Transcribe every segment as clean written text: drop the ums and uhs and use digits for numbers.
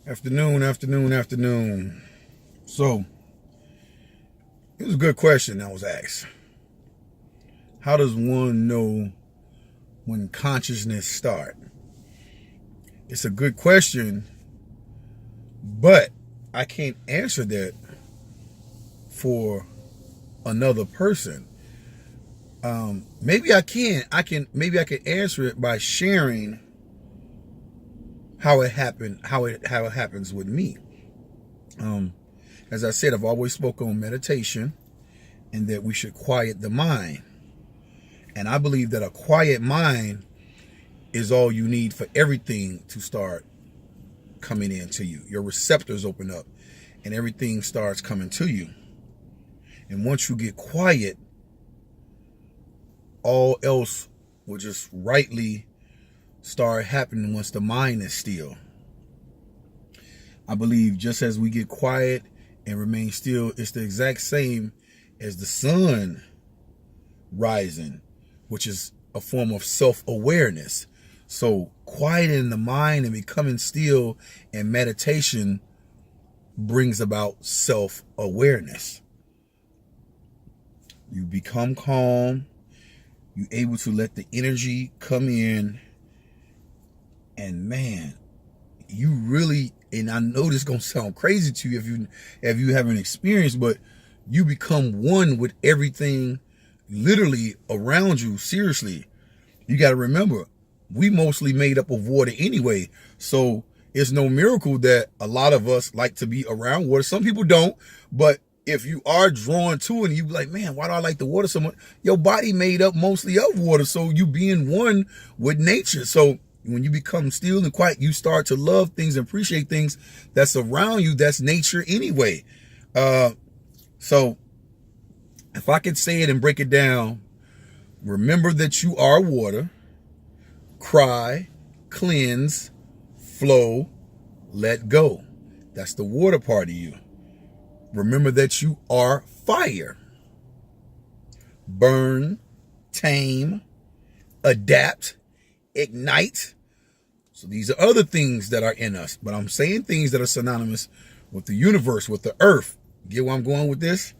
Afternoon. So, it was a good question that was asked. How does one know when consciousness starts? It's a good question, but I can't answer that for another person. Maybe I can. Maybe I can answer it by sharing how it happened, how it happens with me. As I said, I've always spoken on meditation and that we should quiet the mind. And I believe that a quiet mind is all you need for everything to start coming into you. Your receptors open up and everything starts coming to you. And once you get quiet, all else will just rightly start happening once the mind is still. I believe just as we get quiet and remain still, it's the exact same as the sun rising, which is a form of self-awareness. So quieting the mind and becoming still and meditation brings about self-awareness. You become calm. You're able to let the energy come in. And man, you really, and I know this is going to sound crazy to you if you haven't experienced, but you become one with everything literally around you. Seriously, you got to remember, we mostly made up of water anyway. So it's no miracle that a lot of us like to be around water. Some people don't, but if you are drawn to it and you be like, man, why do I like the water so much? Your body made up mostly of water. So you being one with nature. So when you become still and quiet, you start to love things and appreciate things that's around you. That's nature anyway. So if I could say it and break it down, remember that you are water. Cry, cleanse, flow, let go. That's the water part of you. Remember that you are fire. Burn, tame, adapt, ignite. So these are other things that are in us, but I'm saying things that are synonymous with the universe, with the earth. Get where I'm going with this?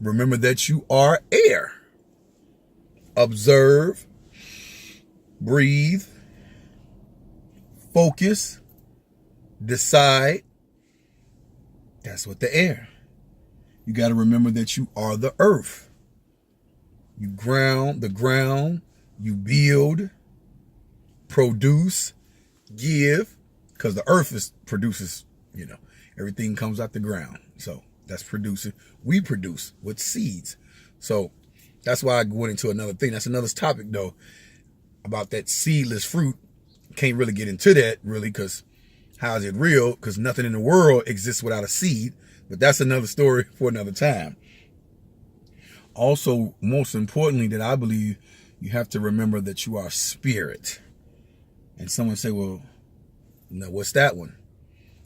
Remember that you are air. Observe, breathe, focus, decide. That's what the air. You got to remember that you are the earth. You ground, the ground, you build, produce, give, because the earth produces, everything comes out the ground. So that's producing. We produce with seeds. So that's why I went into another thing. That's another topic though, about that seedless fruit. Can't really get into that really, because how is it real? Because nothing in the world exists without a seed. But that's another story for another time. Also, most importantly, that I believe, you have to remember that you are spirit. And someone say, well, no, what's that one?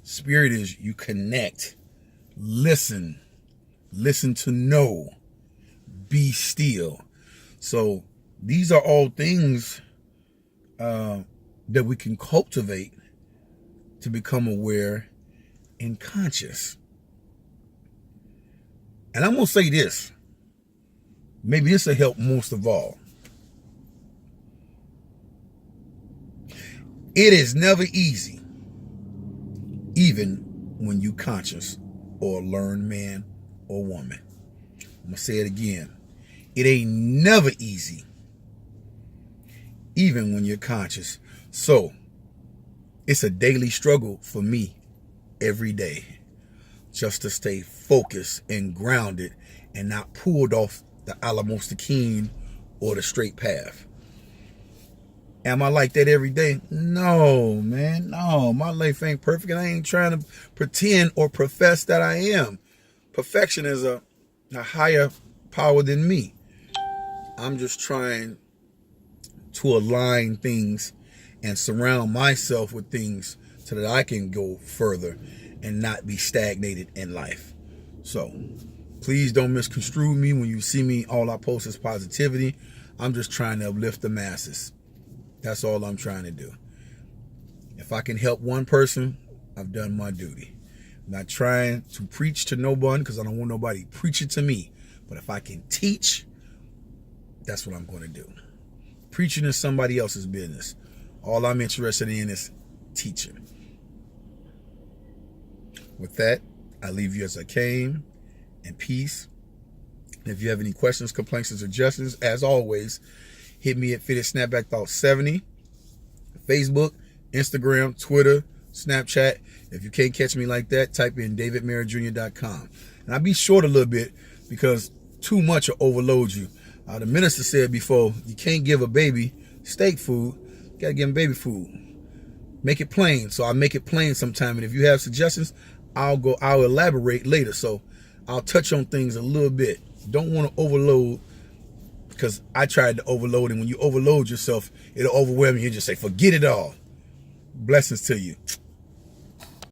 Spirit is you connect, listen to know, be still. So these are all things that we can cultivate to become aware and conscious. And I'm going to say this. Maybe this will help most of all. It is never easy, even when you conscious or learned man or woman. I'm going to say it again. It ain't never easy, even when you're conscious. So it's a daily struggle for me every day just to stay focused and grounded and not pulled off the Alamostakeen or the straight path. Am I like that every day? No, man. No, my life ain't perfect. And I ain't trying to pretend or profess that I am. Perfection is a higher power than me. I'm just trying to align things and surround myself with things so that I can go further and not be stagnated in life. So please don't misconstrue me when you see me. All I post is positivity. I'm just trying to uplift the masses. That's all I'm trying to do. If I can help one person, I've done my duty. I'm not trying to preach to no one because I don't want nobody preaching to me. But if I can teach, that's what I'm going to do. Preaching is somebody else's business. All I'm interested in is teaching. With that, I leave you as I came, in peace. If you have any questions, complaints, or suggestions, as always, hit me at FittedSnapback70, Facebook, Instagram, Twitter, Snapchat. If you can't catch me like that, type in davidmerrijr.com. And I'll be short a little bit because too much will overload you. The minister said before, you can't give a baby steak food, you gotta give him baby food. Make it plain. So I'll make it plain sometime. And if you have suggestions, I'll elaborate later. So I'll touch on things a little bit. Don't want to overload, because I tried to overload, and when you overload yourself, it'll overwhelm you. You just say, forget it all. Blessings to you.